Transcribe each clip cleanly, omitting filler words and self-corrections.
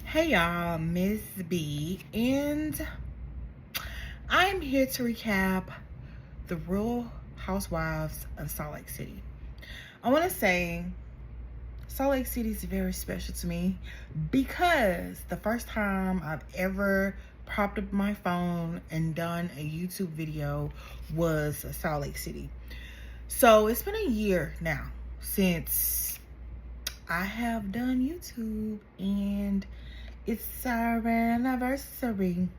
Hey y'all, Miss B, and I'm here to recap the Real Housewives of Salt Lake City. I want to say Salt Lake City is very special to me because the first time I've ever propped up my phone and done a YouTube video was Salt Lake City. So it's been a year now since I have done YouTube, and it's our anniversary.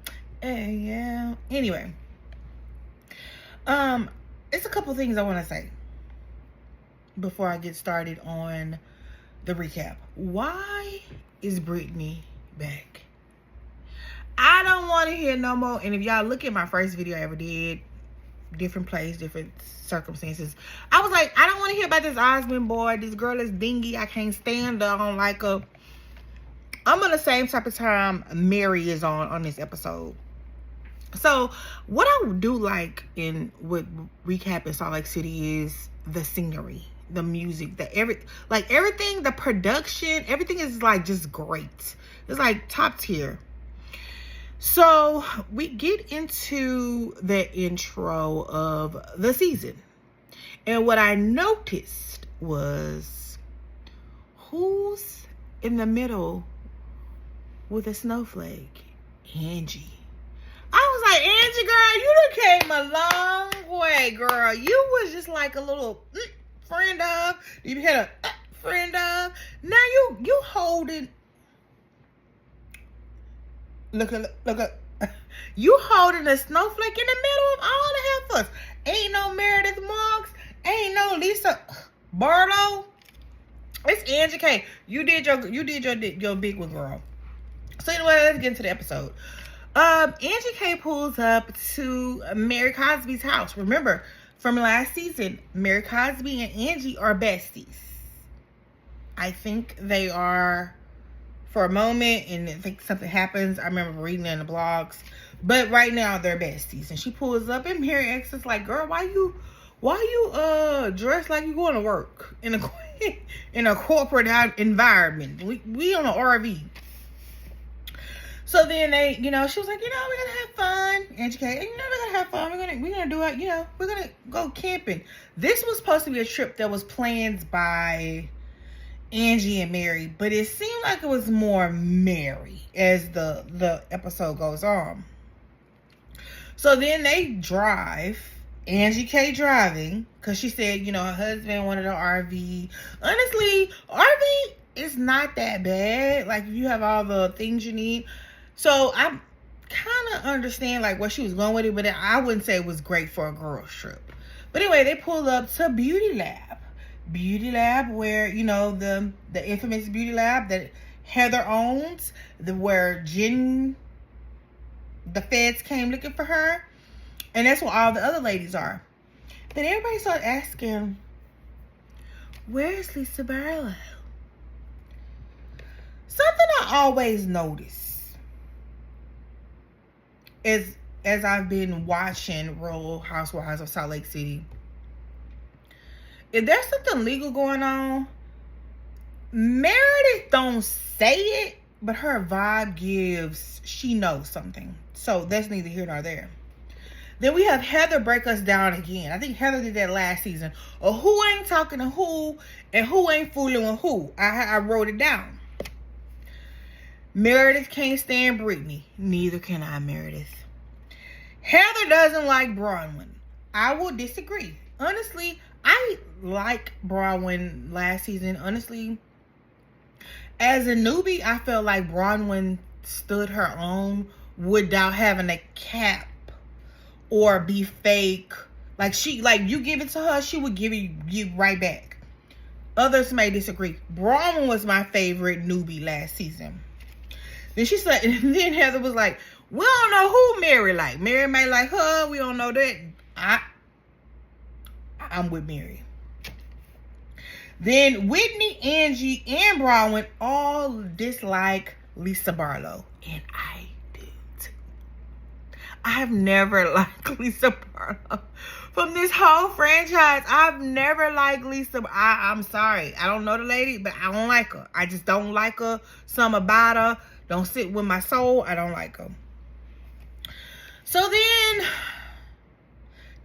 Yeah. Anyway, it's a couple things I want to say before I get started on the recap. Why is Brittany back? I don't want to hear no more. And if y'all look at my first video I ever did, different place, different circumstances, I was like, I don't want to hear about this Osmond boy. This girl is dingy. I can't stand her. I don't like her. I'm on the same type of time Mary is on this episode. So what I do like with recapping Salt Lake City is the scenery, the music, everything, the production, everything is like just great. It's like top tier. So we get into the intro of the season. And what I noticed was, who's in the middle with a snowflake? Angie. I was like, Angie, girl, you done came a long way, girl. You was just like a little friend of. You had a friend of. Now you holding. Look at. You holding a snowflake in the middle of all the heifers. Ain't no Meredith Marks. Ain't no Lisa Barlow. It's Angie K. You did your big one, girl. So anyway, let's get into the episode. Angie K pulls up to Mary Cosby's house. Remember, from last season, Mary Cosby and Angie are besties. I think they are for a moment, and I think something happens. I remember reading it in the blogs. But right now, they're besties. And she pulls up, and Mary X is like, girl, why you dressed like you going to work in a corporate environment? We on an RV. So then she was like, we're gonna have fun. Angie K, we're gonna have fun. We're gonna do it. We're gonna go camping. This was supposed to be a trip that was planned by Angie and Mary, but it seemed like it was more Mary as the episode goes on. So then they drive. Angie K driving because she said, her husband wanted an RV. Honestly, RV is not that bad. Like, if you have all the things you need. So I kind of understand like where she was going with it, but I wouldn't say it was great for a girls trip. But anyway, they pulled up to Beauty Lab, where the infamous Beauty Lab that Heather owns, where the feds came looking for her, and that's where all the other ladies are. Then everybody started asking, where's Lisa Barlow? Something I always notice is, as I've been watching Real Housewives of Salt Lake City, if there's something legal going on, Meredith don't say it, but her vibe gives she knows something. So that's neither here nor there. Then we have Heather break us down again. I think Heather did that last season. Or who ain't talking to who and who ain't fooling with who. I wrote it down. Meredith can't stand Brittany. Neither can I, Meredith. Heather doesn't like Bronwyn. I will disagree. Honestly, I like Bronwyn last season. Honestly, as a newbie, I felt like Bronwyn stood her own without having a cap or be fake. You give it to her, she would give you right back. Others may disagree. Bronwyn was my favorite newbie last season. Then she said, and then Heather was like, we don't know who Mary like. Mary may like her. We don't know that. I'm with Mary. Then Whitney, Angie, and Bronwyn all dislike Lisa Barlow. And I do too. I've never liked Lisa Barlow. From this whole franchise, I've never liked Lisa. I'm sorry. I don't know the lady, but I don't like her. I just don't like her. Something about her don't sit with my soul. I don't like her. So then,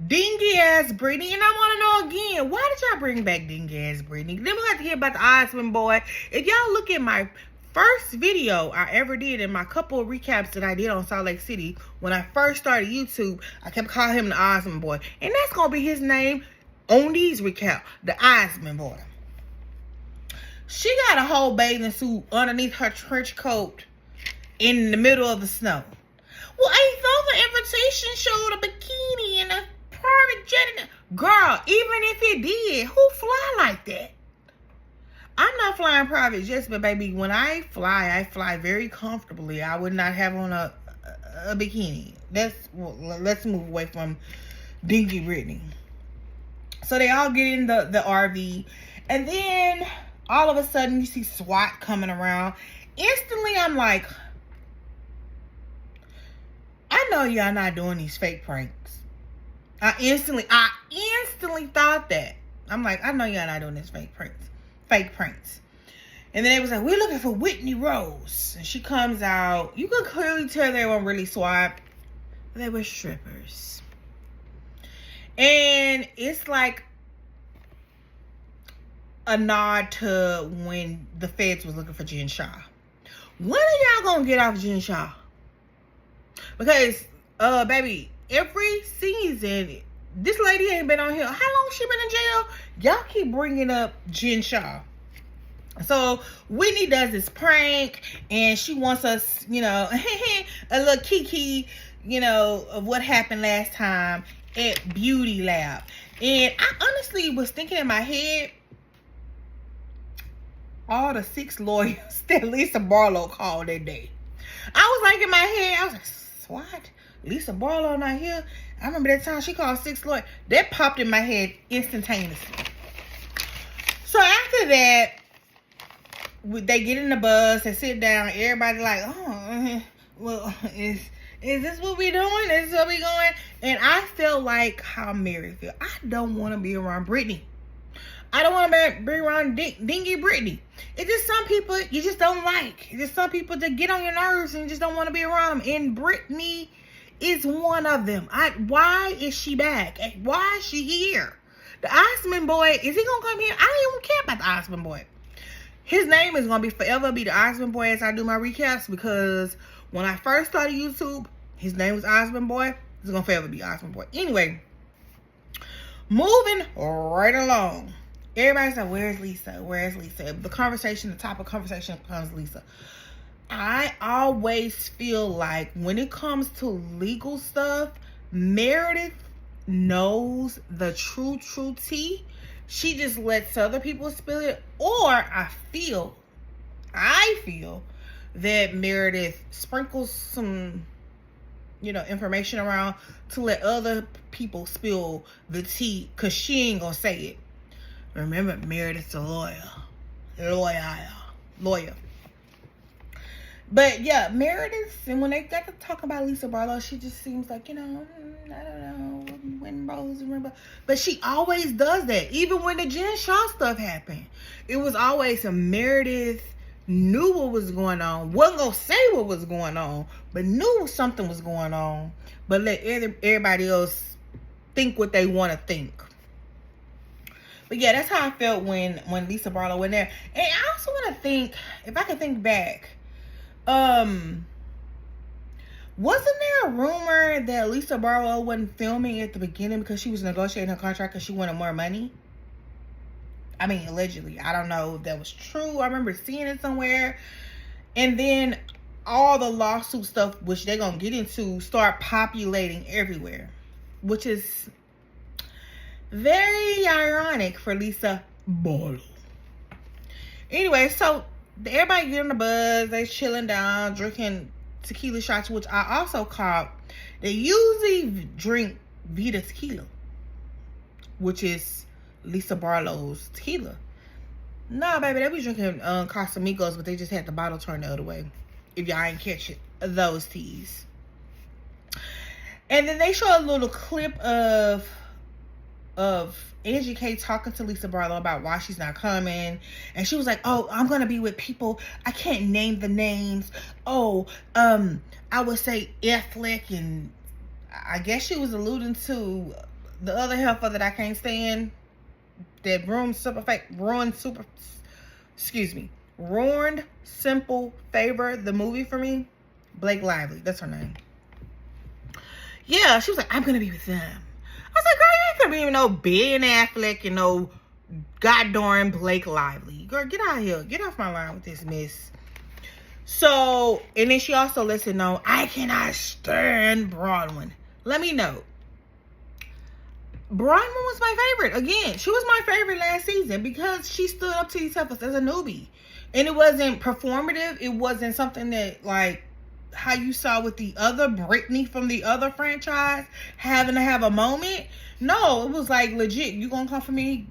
dingy ass Brittany, and I want to know again, why did y'all bring back dingy ass Brittany? Then we'll have to hear about the Osmond boy. If y'all look at my first video I ever did and my couple of recaps that I did on Salt Lake City, when I first started YouTube, I kept calling him the Osmond boy. And that's going to be his name on these recaps, the Osmond boy. She got a whole bathing suit underneath her trench coat in the middle of the snow. Well, I thought the invitation showed a bikini and a private jet. Girl, even if it did, who fly like that? I'm not flying private jets, but baby, when I fly very comfortably. I would not have on a bikini. Let's move away from dingy Brittany. So they all get in the RV, and then all of a sudden you see SWAT coming around. Instantly, I'm like, I know y'all not doing these fake pranks. I instantly thought that. I'm like, I know y'all not doing these fake pranks. And then they was like, we're looking for Whitney Rose. And she comes out. You could clearly tell they weren't really SWAT. They were strippers. And it's like a nod to when the feds was looking for Jen Shaw. When are y'all gonna get off Jen Shaw? Because, baby, every season, this lady ain't been on here. How long she been in jail? Y'all keep bringing up Jen Shaw. So, Whitney does this prank, and she wants us, you know, a little kiki, you know, of what happened last time at Beauty Lab. And I honestly was thinking in my head, all the 6 lawyers that Lisa Barlow called that day. I was like in my head, I was like, what? Lisa Barlow not here? I remember that time she called 6 lawyers. That popped in my head instantaneously. So after that, they get in the bus, they sit down, everybody like, oh, well, is this what we doing? Is this what we going? And I felt like how Mary feel. I don't want to be around Brittany. I don't want to be around dingy Brittany. It's just some people you just don't like. It's just some people that get on your nerves and you just don't want to be around them. And Brittany is one of them. Why is she back? Why is she here? The Osmond boy, is he going to come here? I don't even care about the Osmond boy. His name is going to be forever be the Osmond boy as I do my recaps, because when I first started YouTube, his name was Osmond boy. It's going to forever be Osmond boy. Anyway, moving right along. Everybody's like, where's Lisa? Where's Lisa? The top of conversation becomes Lisa. I always feel like when it comes to legal stuff, Meredith knows the true tea. She just lets other people spill it. Or I feel that Meredith sprinkles some, you know, information around to let other people spill the tea, because she ain't gonna say it. Remember, Meredith's a lawyer. But yeah, Meredith, and when they got to talk about Lisa Barlow, she just seems like, you know, I don't know, when Rose and Rainbow. But she always does that. Even when the Jen Shaw stuff happened, it was always a Meredith knew what was going on. Wasn't gonna say what was going on, but knew something was going on. But let everybody else think what they want to think. But yeah, that's how I felt when Lisa Barlow went there. And I also want to think, if I can think back, wasn't there a rumor that Lisa Barlow wasn't filming at the beginning because she was negotiating her contract because she wanted more money? I mean, allegedly. I don't know if that was true. I remember seeing it somewhere. And then all the lawsuit stuff, which they're going to get into, start populating everywhere. Which is very ironic for Lisa Barlow. Anyway, so everybody get on the bus. They chilling down, drinking tequila shots, which I also caught. They usually drink Vita tequila, which is Lisa Barlow's tequila. Nah, baby, they be drinking Casamigos, but they just had the bottle turned the other way. If y'all ain't catch it, those teas. And then they show a little clip of Angie K talking to Lisa Barlow about why she's not coming. And she was like, oh, I'm going to be with people. I can't name the names. Oh, I would say ethnic. And I guess she was alluding to the other heifer that I can't stand. That ruined Simple Favor, the movie for me. Blake Lively, that's her name. Yeah, she was like, I'm going to be with them. I was like, girl, you ain't gonna be even no Ben Affleck and no goddamn Blake Lively. Girl, get out of here. Get off my line with this mess. So, and then she also lets it know, I cannot stand Bronwyn. Let me know. Bronwyn was my favorite. Again, she was my favorite last season because she stood up to these heifers as a newbie. And it wasn't performative. It wasn't something that, like, how you saw with the other Brittany from the other franchise having to have a moment. No, it was like legit. You gonna come for me?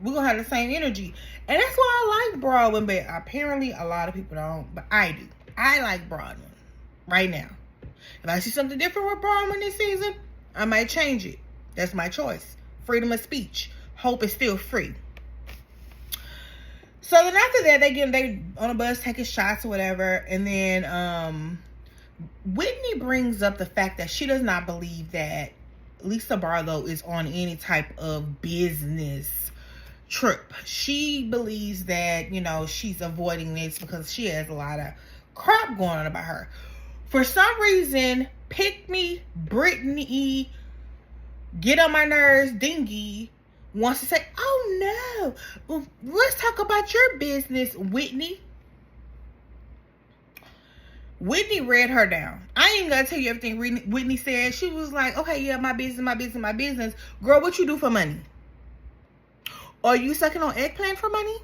We're gonna have the same energy. And that's why I like Bronwyn, but apparently a lot of people don't. But I do. I like Bronwyn right now. If I see something different with Bronwyn this season, I might change it. That's my choice. Freedom of speech. Hope is still free. So then after that, they on a bus taking shots or whatever, and then Whitney brings up the fact that she does not believe that Lisa Barlow is on any type of business trip. She believes that, you know, she's avoiding this because she has a lot of crap going on about her. For some reason, Pick Me, Brittany, Get on My Nerves, Dingy wants to say, oh no, well, let's talk about your business, Whitney. Whitney read her down. I ain't gonna tell you everything Whitney said. She was like, okay, yeah, my business, my business, my business. Girl, what you do for money? Are you sucking on eggplant for money?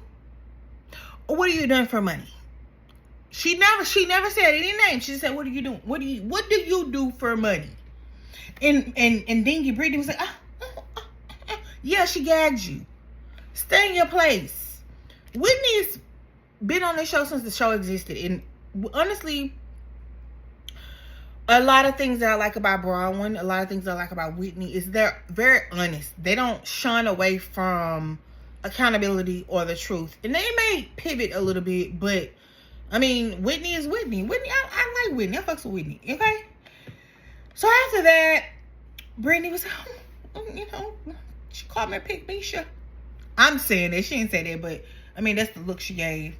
Or what are you doing for money? She never said any name. She said, what are you doing? What do you do for money? And Dingy Brittany was like, yeah, she gagged you. Stay in your place. Whitney's been on this show since the show existed. And honestly, a lot of things that I like about Bronwyn, a lot of things I like about Whitney is they're very honest. They don't shun away from accountability or the truth. And they may pivot a little bit, but I mean, Whitney is Whitney. I like Whitney. I fucks with Whitney. Okay? So after that, Brittany was, you know, she called me a Pick Me. Sure. I'm saying that. She didn't say that, but I mean, that's the look she gave.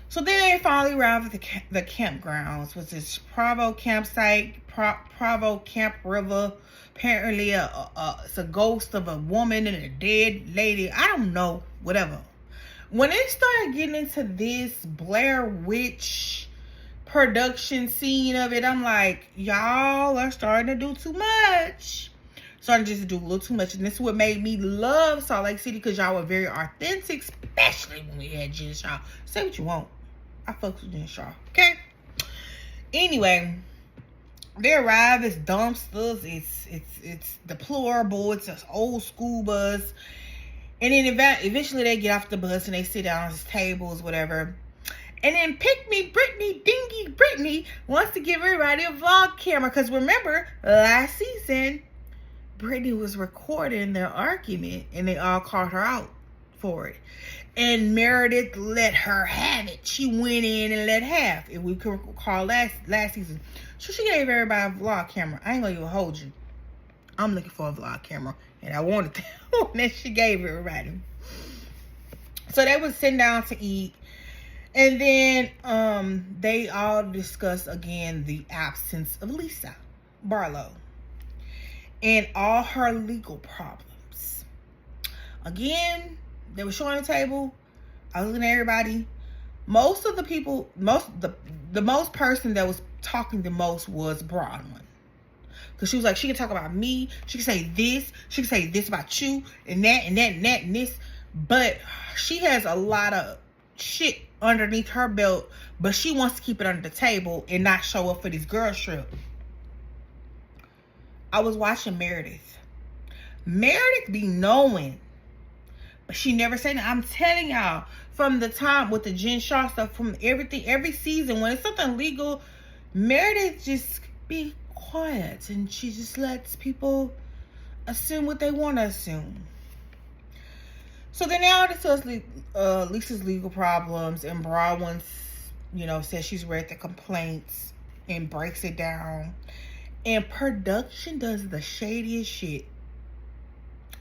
So then they finally arrived at the campgrounds, which is Provo campsite, Provo Camp River. Apparently, it's a ghost of a woman and a dead lady. I don't know, whatever. When they started getting into this Blair Witch production scene of it, I'm like, y'all are starting to do too much. Starting just to do a little too much. And this is what made me love Salt Lake City, because y'all were very authentic, especially when we had Jen Shaw. Say what you want. I fucks with Jen Shaw. Okay? Anyway, they arrive. It's dumpsters. It's deplorable. It's an old school bus. And then eventually they get off the bus and they sit down at tables, whatever. And then Pick Me, Brittany, Dingy Brittany wants to give everybody a vlog camera. Because remember, last season, Brittany was recording their argument and they all called her out for it. And Meredith let her have it. She went in and let half, if we could recall last season. So she gave everybody a vlog camera. I ain't gonna even hold you. I'm looking for a vlog camera. And I wanted that one that she gave everybody. So they was sitting down to eat. And then they all discuss again the absence of Lisa Barlow and all her legal problems. Again, they were showing the table. I was looking at everybody. Most of the people, the most person that was talking the most was Bronwyn. Because she was like, she can talk about me. She can say this. She can say this about you. And that, and that, and that, and this. But she has a lot of shit underneath her belt. But she wants to keep it under the table and not show up for this girl trip. I was watching Meredith. Meredith be knowing. But she never said that. I'm telling y'all, from the time with the Jen Shaw stuff, from everything, every season, when it's something legal, Meredith just be quiet and she just lets people assume what they want to assume. So then now discuss Lisa's legal problems, and Bronwyn, says she's read the complaints and breaks it down. And production does the shadiest shit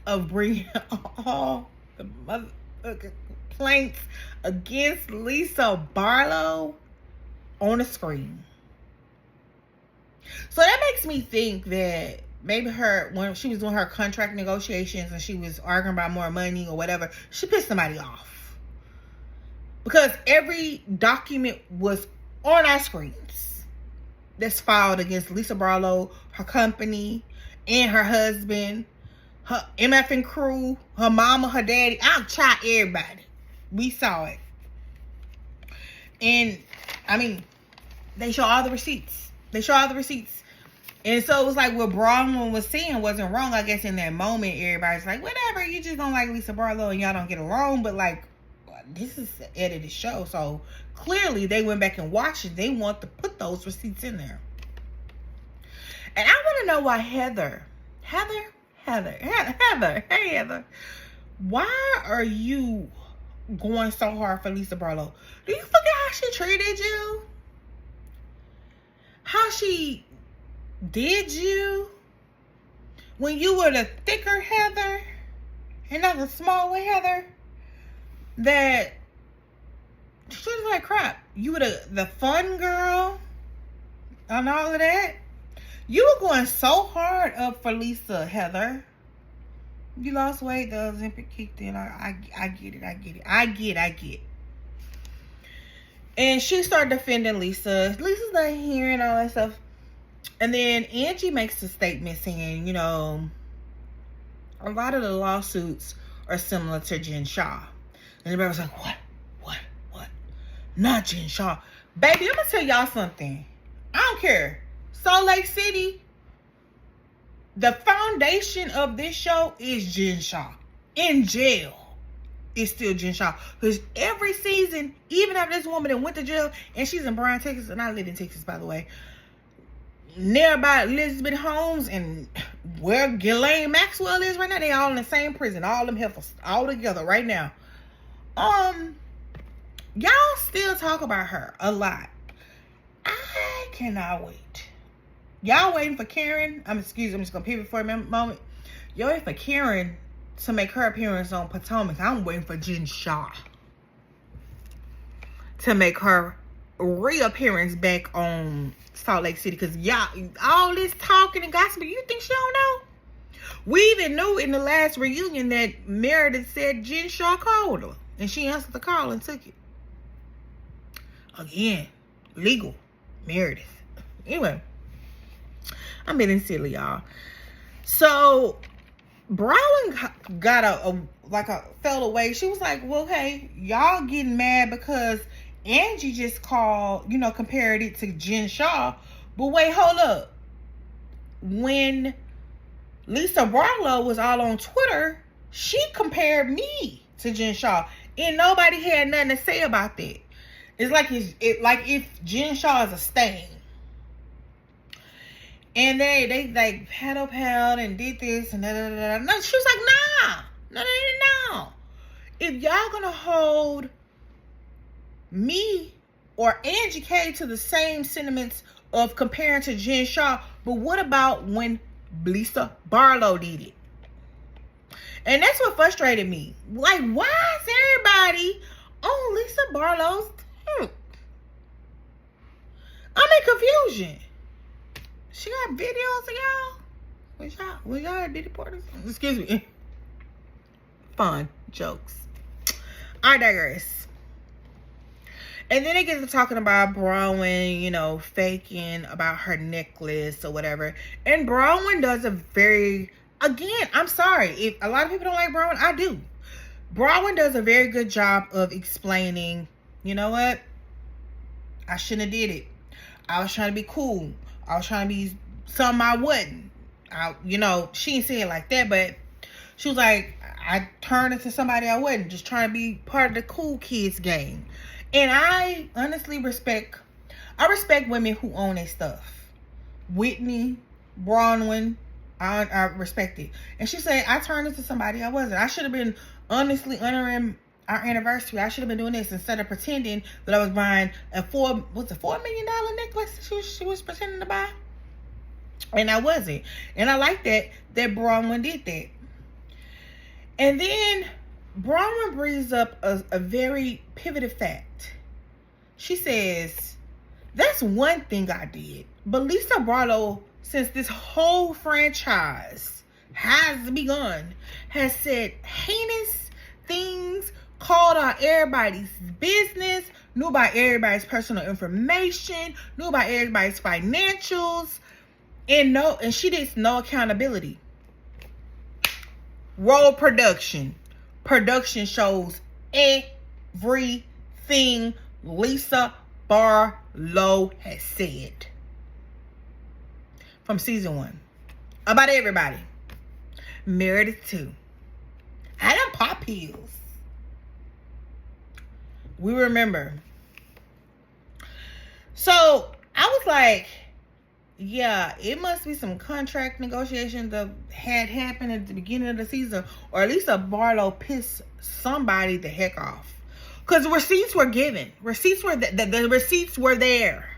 of bringing all the complaints against Lisa Barlow on the screen. So that makes me think that maybe when she was doing her contract negotiations and she was arguing about more money or whatever, she pissed somebody off. Because every document was on our screens that's filed against Lisa Barlow, her company, and her husband, her MF crew, her mama, her daddy. I'll try everybody. We saw it. And, I mean, they show all the receipts. And so it was like what Bronwyn was saying wasn't wrong. I guess in that moment, everybody's like, whatever, you just don't like Lisa Barlow and y'all don't get along. But like, this is an edited show. So clearly they went back and watched it. They want to put those receipts in there. And I want to know why Heather, hey Heather, why are you going so hard for Lisa Barlow? Do you forget how she treated you? How she did you when you were the thicker Heather and not the small way Heather? That she was like crap. You were the fun girl and all of that. You were going so hard up for Lisa, Heather. You lost weight, the Ozempic kicked in. I get. And she started defending Lisa. Lisa's not hearing all that stuff. And then Angie makes a statement saying, a lot of the lawsuits are similar to Jen Shah. And everybody was like, what? Not Jen Shah. Baby, I'm going to tell y'all something. I don't care. Salt Lake City, the foundation of this show is Jen Shah. In jail, it's still Jen Shah. Because every season, even after this woman that went to jail, and she's in Bryan, Texas, and I live in Texas, by the way, nearby Elizabeth Holmes and where Ghislaine Maxwell is right now, they all in the same prison. All them heifers all together right now. Y'all still talk about her a lot. I cannot wait. Y'all waiting for Karen. I'm just gonna pivot for a moment. Y'all waiting for Karen to make her appearance on Potomac. I'm waiting for Jen Shah to make her reappearance back on Salt Lake City. Because y'all, all this talking and gossiping, you think she don't know? We even knew in the last reunion that Meredith said Jen Shah called her. And she answered the call and took it. Again, legal. Meredith. Anyway, I'm being silly, y'all. So, Bronwyn fell away. She was like, well, hey, y'all getting mad because Angie just compared it to Jen Shah. But wait, hold up. When Lisa Barlow was all on Twitter, she compared me to Jen Shah. And nobody had nothing to say about that. It's like if Jen Shah is a stain. And they like paddled and did this and da. No, she was like, nah. No. If y'all gonna hold me or Angie K to the same sentiments of comparing to Jen Shah, but what about when Lisa Barlow did it? And that's what frustrated me. Like, why is everybody on Lisa Barlow's tip? I'm in confusion. She got videos of y'all? Was y'all at Diddy parties? Excuse me. Fun jokes. I digress. And then they get to talking about Bronwyn, faking about her necklace or whatever. And Bronwyn does a very, again, I'm sorry. If a lot of people don't like Bronwyn, I do. Bronwyn does a very good job of explaining, you know what? I shouldn't have did it. I was trying to be cool. I was trying to be something I wasn't. She didn't say it like that, but she was like, I turned into somebody I wasn't. Just trying to be part of the cool kids game. And I honestly respect women who own their stuff. Whitney, Bronwyn, I respect it. And she said, I turned into somebody I wasn't. I should have been honestly honoring our anniversary. I should have been doing this instead of pretending that I was buying a $4 million necklace she was pretending to buy. And I wasn't. And I like that Bronwyn did that. And then Bronwyn brings up a very pivotal fact. She says, that's one thing I did. But Lisa Barlow, since this whole franchise has begun, has said heinous things, called out everybody's business, knew about everybody's personal information, knew about everybody's financials, and she did no accountability. Roll production shows everything Lisa Barlow has said from season 1 about everybody. Meredith too. I done pop pills. We remember. So I was like, yeah, it must be some contract negotiations that had happened at the beginning of the season, or at least Barlow pissed somebody the heck off. Because receipts were given. The receipts were there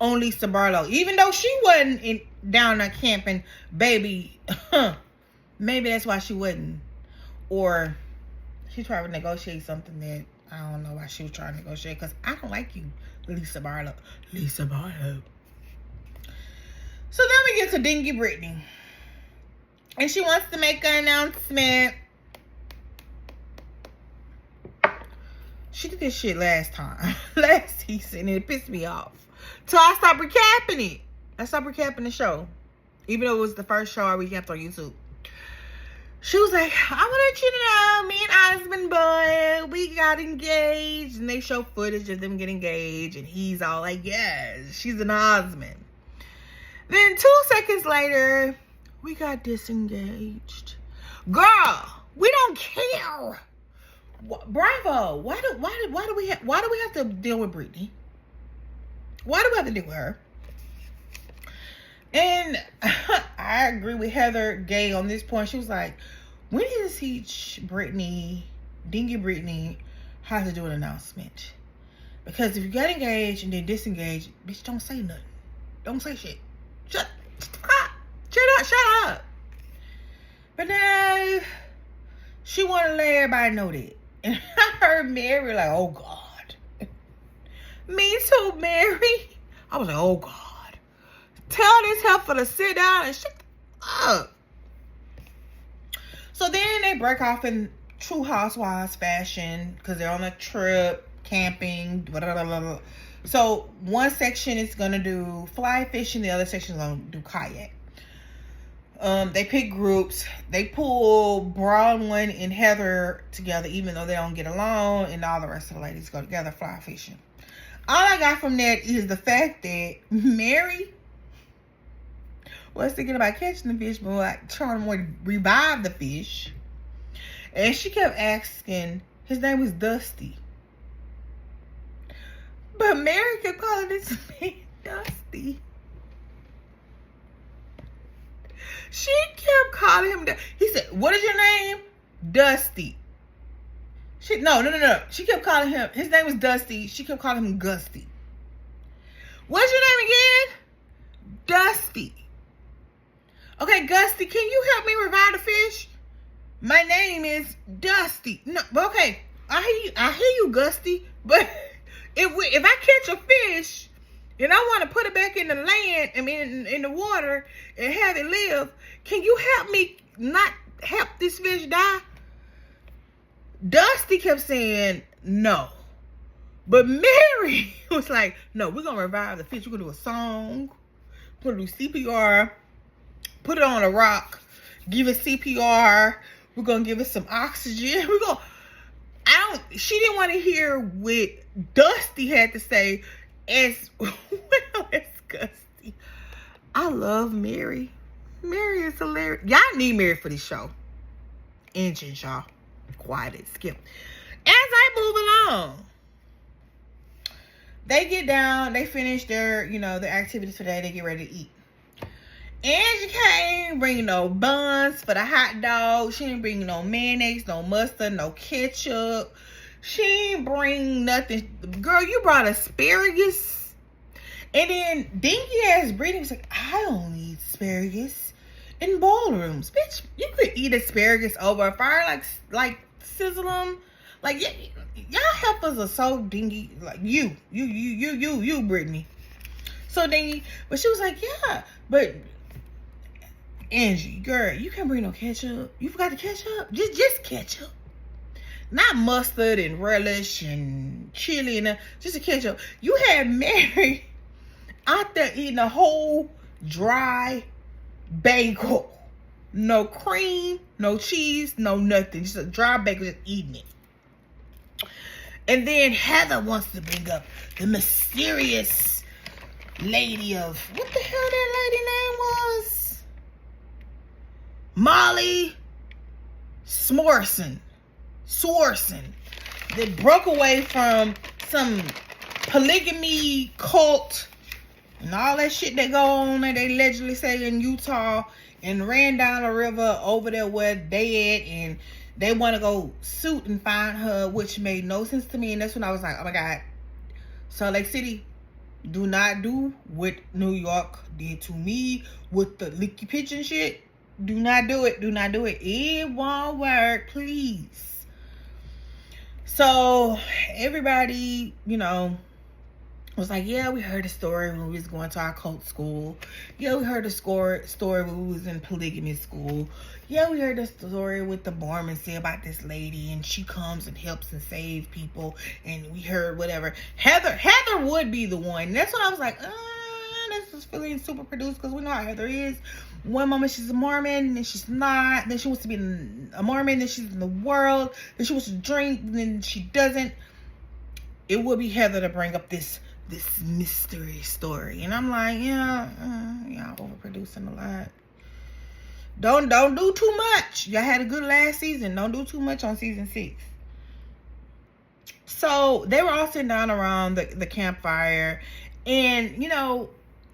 on Lisa Barlow. Even though she wasn't down there camping, baby, maybe that's why she wasn't. Or she tried to negotiate something that I don't know why she was trying to negotiate. Because I don't like you, Lisa Barlow. Lisa Barlow. So then we get to Dingy Brittany. And she wants to make an announcement. She did this shit last time. Last season. And it pissed me off. So I stopped recapping it. I stopped recapping the show. Even though it was the first show I recapped on YouTube. She was like, I want you to know, me and Osmond Boy, we got engaged. And they show footage of them getting engaged. And he's all like, yes, she's an Osmond. Then 2 seconds later, we got disengaged. Girl, we don't care. Bravo. Why do we have to deal with Brittany? Why do we have to deal with her? And I agree with Heather Gay on this point. She was like, we need to teach Brittany, Dingy Brittany, how to do an announcement. Because if you got engaged and then disengaged, bitch, don't say nothing. Don't say shit. Shut up. But now, she wanted to let everybody know that. And I heard Mary like, oh God. Me too, Mary. I was like, oh God. Tell this heifer to sit down and shut up. So then they break off in true housewives fashion because they're on a trip, camping, blah, blah, blah, blah. So one section is going to do fly fishing. The other section is going to do kayak. They pick groups. They pull Bronwyn and Heather together, even though they don't get along. And all the rest of the ladies go together fly fishing. All I got from that is the fact that Mary was thinking about catching the fish, but like trying to revive the fish. And she kept asking, his name was Dusty. But Mary kept calling this man Dusty. She kept calling him. He said, what is your name? Dusty. No. She kept calling him. His name was Dusty. She kept calling him Gusty. What's your name again? Dusty. Okay, Gusty, can you help me revive the fish? My name is Dusty. No, okay. I hear you, Gusty. But if I catch a fish and I want to put it back in the land, in the water and have it live, can you help me not help this fish die? Dusty kept saying no. But Mary was like, no, we're going to revive the fish. We're going to do a song. We're going to do CPR. Put it on a rock. Give it CPR. We're going to give it some oxygen. She didn't want to hear what Dusty had to say as well as Gusty. I love Mary. Mary is hilarious. Y'all need Mary for this show. Engines, y'all. Quiet it. Skip. As I move along, they get down. They finish their, their activities today. They get ready to eat. Angie can't bring no buns for the hot dog. She didn't bring no mayonnaise, no mustard, no ketchup. She didn't bring nothing. Girl, you brought asparagus. And then dingy ass Brittany was like, I don't eat asparagus in ballrooms. Bitch, you could eat asparagus over a fire, like sizzle them. Like, y'all heifers are so dingy. Like, you, Brittany. So dingy. But she was like, yeah, but Angie, girl, you can't bring no ketchup. You forgot the ketchup? Just ketchup. Not mustard and relish and chili and just a ketchup. You had Mary out there eating a whole dry bagel. No cream, no cheese, no nothing. Just a dry bagel, just eating it. And then Heather wants to bring up the mysterious lady of, what the hell that lady name was? Molly Swarson, that broke away from some polygamy cult and all that shit that go on that they allegedly say in Utah, and ran down the river over there where they at, and they want to go suit and find her, which made no sense to me. And that's when I was like, oh my God, Salt Lake City, do not do what New York did to me with the licky pigeon shit. Do not do it. Do not do it. It won't work, please. So everybody, was like, yeah, we heard a story when we was going to our cult school. Yeah, we heard a story when we was in polygamy school. Yeah, we heard the story with the Mormons say about this lady, and she comes and helps and save people. And we heard whatever. Heather would be the one. And that's when I was like, this is feeling super produced, because we know how Heather is. One moment she's a Mormon, then she's not. Then she wants to be a Mormon, then she's in the world. Then she wants to drink, then she doesn't. It would be Heather to bring up this mystery story. And I'm like, yeah, y'all overproducing a lot. Don't do too much. Y'all had a good last season. Don't do too much on season 6. So they were all sitting down around the campfire. And,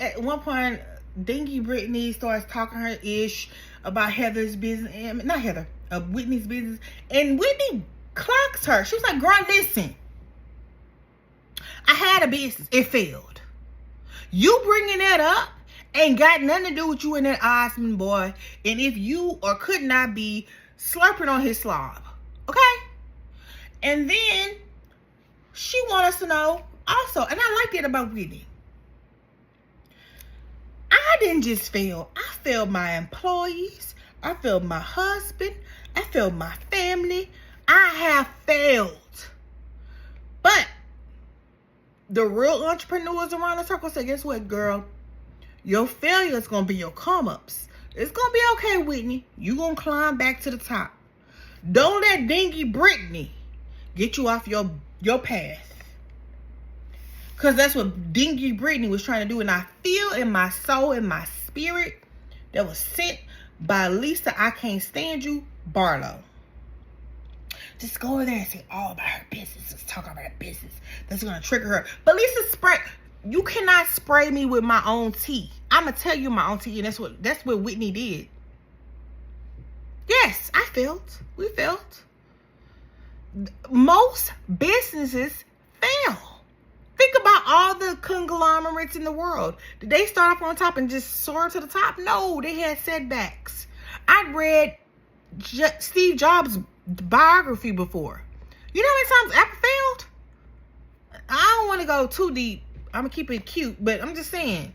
at one point, Dingy Brittany starts talking her ish about Heather's business. Not Heather, Whitney's business. And Whitney clocks her. She was like, girl, listen. I had a business. It failed. You bringing that up ain't got nothing to do with you and that Osmond boy. And if you or could not be slurping on his slob. Okay? And then she wants us to know also, and I like that about Whitney. I didn't just fail. I failed my employees. I failed my husband. I failed my family. I have failed. But the real entrepreneurs around the circle say, guess what, girl? Your failure is going to be your come-ups. It's going to be okay, Whitney. You're going to climb back to the top. Don't let Dingy Brittany get you off your path. Because that's what Dingy Brittany was trying to do. And I feel in my soul, in my spirit, that was sent by Lisa, I Can't Stand You, Barlow. Just go over there and say all about her business. Just talk about her business. That's going to trigger her. But Lisa, you cannot spray me with my own tea. I'm going to tell you my own tea. And that's what Whitney did. Yes, I failed. We failed. Most businesses fail. Think about all the conglomerates in the world. Did they start off on top and just soar to the top? No, they had setbacks. I read Steve Jobs' biography before. You know how many times Apple failed? I don't want to go too deep. I'm going to keep it cute, but I'm just saying.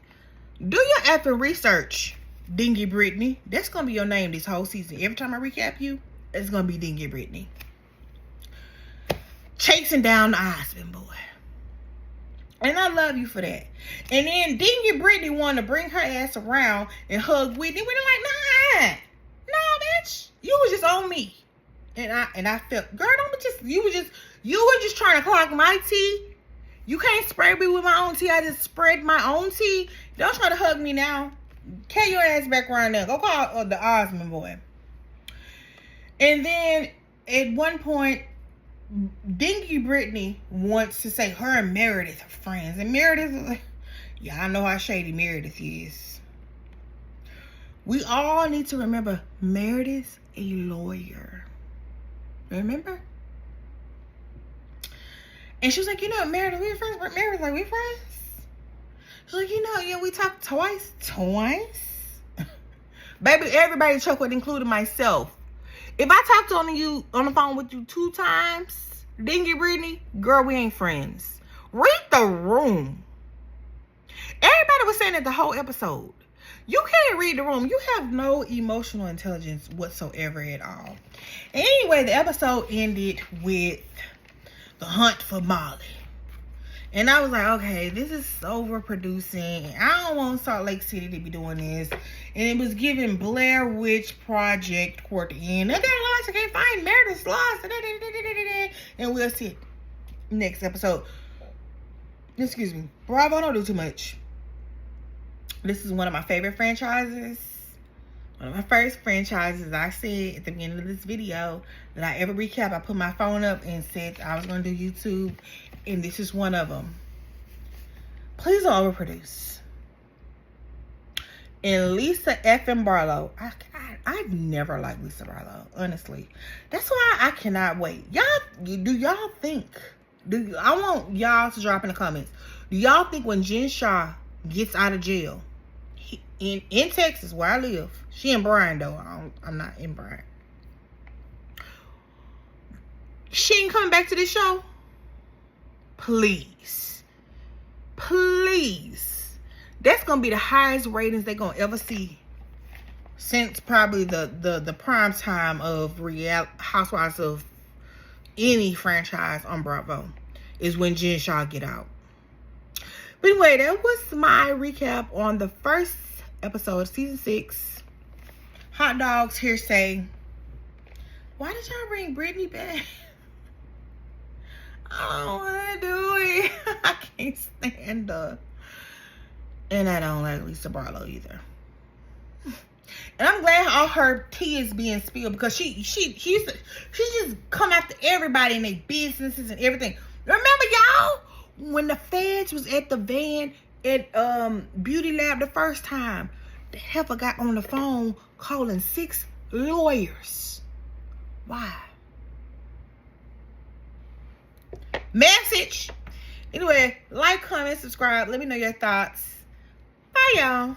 Do your effing research, Dingy Brittany. That's going to be your name this whole season. Every time I recap you, it's going to be Dingy Brittany. Chasing down the Osmond boy. And I love you for that. And then Dingy Brittany wanted to bring her ass around and hug Whitney. We're like, nah, bitch. You was just on me. And I felt, girl, you were just trying to clog my tea. You can't spray me with my own tea. I just spread my own tea. Don't try to hug me now. Carry your ass back around there. Go call the Osmond boy. And then at one point, Dingy Brittany wants to say her and Meredith are friends. And Meredith is like, yeah, I know how shady Meredith is. We all need to remember Meredith's a lawyer. Remember? And she was like, you know, Meredith, we friends. Meredith's like, we friends? She's like, you know, yeah, we talked twice. Baby, everybody choked with, including myself. If I talked on you on the phone with you 2 times, didn't get Brittany, girl, we ain't friends. Read the room. Everybody was saying it the whole episode. You can't read the room. You have no emotional intelligence whatsoever at all. Anyway, the episode ended with the hunt for Molly. And I was like, okay, this is overproducing. I don't want Salt Lake City to be doing this. And it was giving Blair Witch Project toward the end. I got lost. I can't find Meredith's lost. And we'll see it next episode. Excuse me. Bravo, don't do too much. This is one of my favorite franchises. One of my first franchises. I said at the beginning of this video that I ever recap. I put my phone up and said I was going to do YouTube. And this is one of them. Please don't overproduce. And Lisa effing Barlow. I've never liked Lisa Barlow, honestly. That's why I cannot wait. Do y'all think? I want y'all to drop in the comments. Do y'all think when Jen Shah gets out of jail in Texas where I live, she in Bryan though. I'm not in Bryan. She ain't coming back to this show. Please. That's gonna be the highest ratings they're gonna ever see since probably the prime time of Real Housewives of any franchise on Bravo is when Jen Shah get out. But anyway, that was my recap on the first episode of season 6. Hot dogs, hearsay. Why did y'all bring Brittany back? I don't want to do it. I can't stand her. And I don't like Lisa Barlow either. And I'm glad all her tea is being spilled because she just come after everybody in their businesses and everything. Remember, y'all, when the feds was at the van at Beauty Lab the first time, the heifer got on the phone calling 6 lawyers. Why? Message. Anyway, like, comment, subscribe. Let me know your thoughts. Bye, y'all.